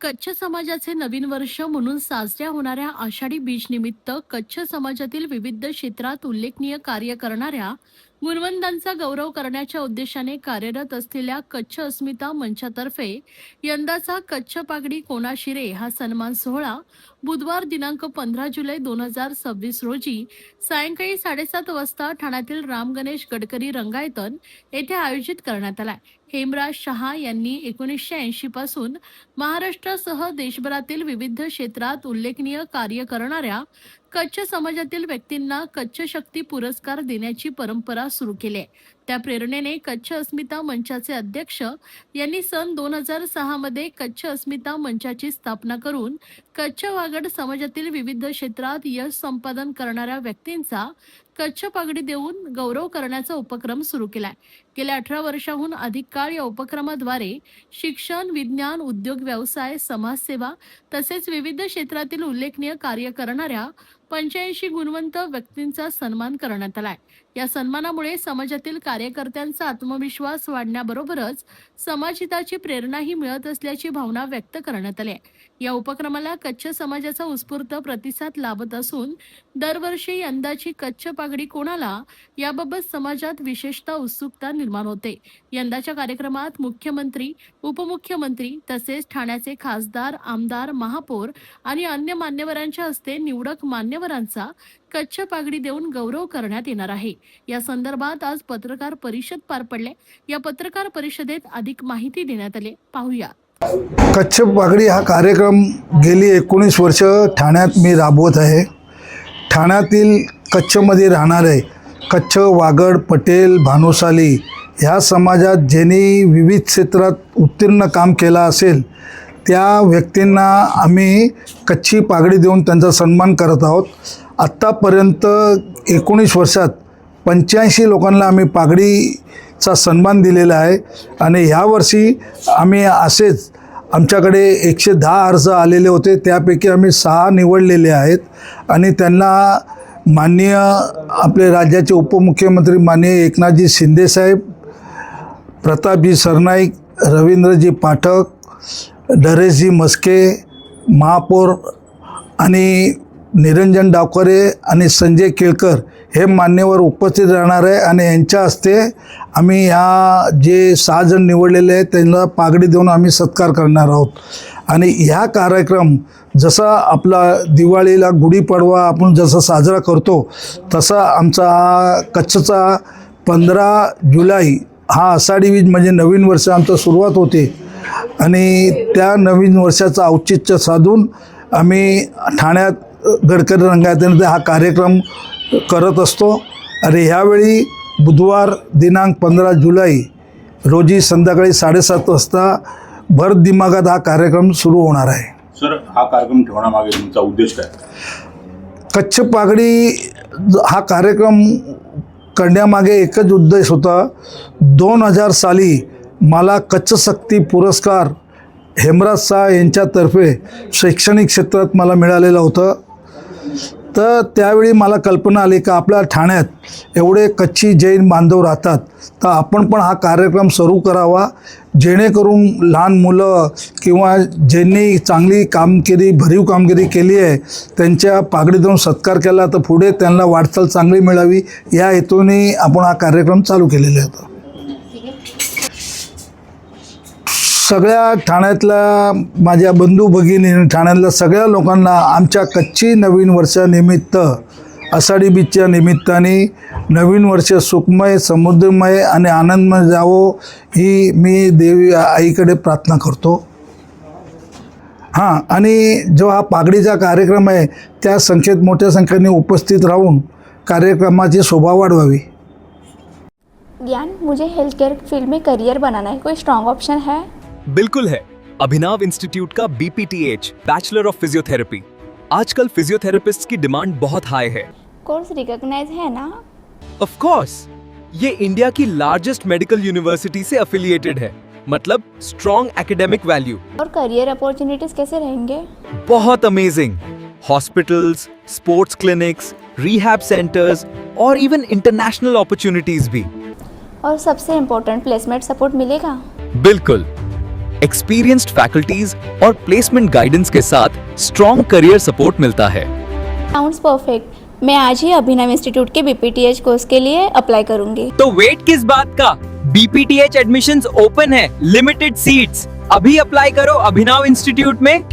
कच्छ समाजाचे नवीन वर्ष म्हणून साजऱ्या होणाऱ्या आषाढी बीज निमित्त कच्छ समाजातील विविध क्षेत्रात उल्लेखनीय कार्य करणाऱ्या गुणवंतांचा गौरव करण्याच्या उद्देशाने कार्यरत असलेल्या कच्छ अस्मिता मंचातर्फे यंदाचा कच्छ पागडी कोणाशिरे हा सन्मान सोहळा बुधवार दिनांक 15 जुलै 2026 रोजी सायंकाळी 7:30 वाजता ठाण्यातील राम गणेश गडकरी रंगायतन येथे आयोजित करण्यात आलाय. हेमराज शहा यांनी 1980 पासून महाराष्ट्रासह देशभरातील विविध क्षेत्रात उल्लेखनीय कार्य करणाऱ्या कच्छ समाजातील व्यक्तींना कच्छ शक्ती पुरस्कार देण्याची परंपरा सुरू केली आहे. त्या प्रेरणेने कच्छ अस्मिता मंचाचे अध्यक्ष यांनी सन 2006 मध्ये कच्छ अस्मिता मंचाची स्थापना करून कच्छ वागड समाजातील विविध क्षेत्रात यश संपादन करणाऱ्या व्यक्तींचा कच्छ पागडी देऊन गौरव करण्याचा उपक्रम सुरू केलाय. गेल्या 18 वर्षांहून अधिक काळ या उपक्रमाद्वारे शिक्षण, विज्ञान, उद्योग, व्यवसाय, समाजसेवा तसेच विविध क्षेत्रातील उल्लेखनीय कार्य करणाऱ्या 85 गुणवंत व्यक्तींचा सन्मान करण्यात आलाय. या सन्मानामुळे समाजातील कार्यकर्त्यांचा आत्मविश्वास वाढण्याबरोबरच समाजहिताची प्रेरणाही मिळत असल्याची भावना व्यक्त करण्यात आली आहे. या उपक्रमाला कच्छ समाजाचा उत्स्फूर्त प्रतिसाद लाभत असून दरवर्षी यंदाची कच्छ पागडी कोणाला याबाबत समाजात विशेषतः उत्सुकता निर्माण होते. यंदाच्या कार्यक्रमात मुख्यमंत्री, उपमुख्यमंत्री तसेच ठाण्याचे खासदार, आमदार, महापौर आणि अन्य मान्यवरांच्या हस्ते निवडक मान्यवरांचा कच्छ पागडी देऊन गौरव करण्यात येणार आहे. या संदर्भात आज पत्रकार परिषद पार पडले. या पत्रकार परिषदेत अधिक माहिती देण्यात आली. पाहूया. कच्छ पागडी हा कार्यक्रम गेली 19 वर्ष ठाण्यात मी राबवत आहे. ठाण्यातील कच्छमध्ये राहणारे कच्छ, वागड, पटेल, भानुशाली ह्या समाजात ज्यांनी विविध क्षेत्रात उत्तीर्ण काम केला असेल त्या व्यक्तींना आम्ही कच्ची पागडी देऊन त्यांचा सन्मान करत आहोत. आत्तापर्यंत 19 वर्षात 85 लोकांना आम्ही पागडीचा सन्मान दिलेला आहे आणि ह्यावर्षी आम्ही असेच आमच्याकडे 110 अर्ज आलेले होते, त्यापैकी आम्ही 6 निवडलेले आहेत आणि त्यांना माननीय आपले राज्याचे उपमुख्यमंत्री माननीय एकनाथजी शिंदेसाहेब, प्रतापजी सरनाईक, रवींद्रजी पाठक, नरेशजी मस्के, महापौर आणि निरंजन डावकरे आणि संजय केळकर हे मान्यवर उपस्थित राहणार आहे आणि यांच्या हस्ते आम्ही ह्या जे 6 जण निवडलेले आहेत त्यांना पागडी देऊन आम्ही सत्कार करणार आहोत. आणि ह्या कार्यक्रम जसा आपला दिवाळीला गुढीपाडवा आपण जसा साजरा करतो तसा आमचा हा कच्छचा 15 जुलै हा आषाढी बीज म्हणजे नवीन वर्ष आमचा सुरुवात होते आणि त्या नवीन वर्षाचं औचित्य साधून आम्ही ठाण्यात गडकरी रंगायतन हा कार्यक्रम करत असतो. आणि ह्यावेळी बुधवार दिनांक 15 जुलै रोजी संध्याकाळी 7:30 वाजता भर दिमागात हा कार्यक्रम सुरू होणार आहे. सर, हा कार्यक्रम ठेवण्यामागे तुमचा उद्देश काय? कच्छ पागडी हा कार्यक्रम करण्यामागे एकच उद्देश होता. 2000 साली मला कच्छ शक्ती पुरस्कार हेमराज शाह यांच्यातर्फे शैक्षणिक क्षेत्रात मला मिळालेलं होतं. तर त्यावेळी मला कल्पना आली का आपल्या ठाण्यात एवढे कच्ची जैन बांधव राहतात तर आपण पण हा कार्यक्रम सुरू करावा, जेणेकरून लहान मुलं किंवा ज्यांनी चांगली कामगिरी, भरीव कामगिरी केली आहे त्यांच्या पागडी देऊन सत्कार केला तर पुढे त्यांना वाटचाल चांगली मिळावी या हेतूने आपण हा कार्यक्रम चालू केलेला होता. सगळ्या ठाण्यातल्या माझ्या बंधू भगिनी, ठाण्यातल्या सगळ्या लोकांना आमच्या कच्ची नवीन वर्षानिमित्त, आषाढी बीजच्या निमित्ताने नवीन वर्ष सुखमय, समृद्धीमय आणि आनंदमय जावो ही मी देवी आईकडे प्रार्थना करतो. हां, आणि जो हा पागडीचा कार्यक्रम आहे त्या संख्येत मोठ्या संख्येने उपस्थित राहून कार्यक्रमाची शोभा वाढवावी. ज्ञान, मुझे हेल्थ केयर फील्ड में करियर बनाना है, कोई स्ट्रॉन्ग ऑप्शन है? बिल्कुल है। अभिनव इंस्टीट्यूट का BPTH बैचलर ऑफ फिजियोथेरेपी। आजकल फिजियोथेरेपिस्ट की डिमांड बहुत हाई है। कोर्स रिकॉग्नाइज है ना? ऑफ कोर्स, ये इंडिया की लार्जेस्ट मेडिकल यूनिवर्सिटी से एफिलिएटेड है, मतलब स्ट्रॉन्ग एकेडमिक वैल्यू। और करियर अपॉर्चुनिटीज कैसे रहेंगे? बहुत amazing. Hospitals, sports clinics, rehab centres और इवन इंटरनेशनल अपॉर्चुनिटीज भी। और सबसे इम्पोर्टेंट, प्लेसमेंट सपोर्ट मिलेगा? बिल्कुल। एक्सपीरियंस्ड फैकल्टीज और प्लेसमेंट गाइडेंस के साथ स्ट्रॉन्ग करियर सपोर्ट मिलता है। Sounds perfect. मैं आज ही अभिनव इंस्टीट्यूट के BPTH कोर्स के लिए अप्लाई करूंगी। तो वेट किस बात का? BPTH एडमिशंस ओपन है, लिमिटेड सीट्स। अभी अप्लाई करो अभिनव इंस्टीट्यूट में।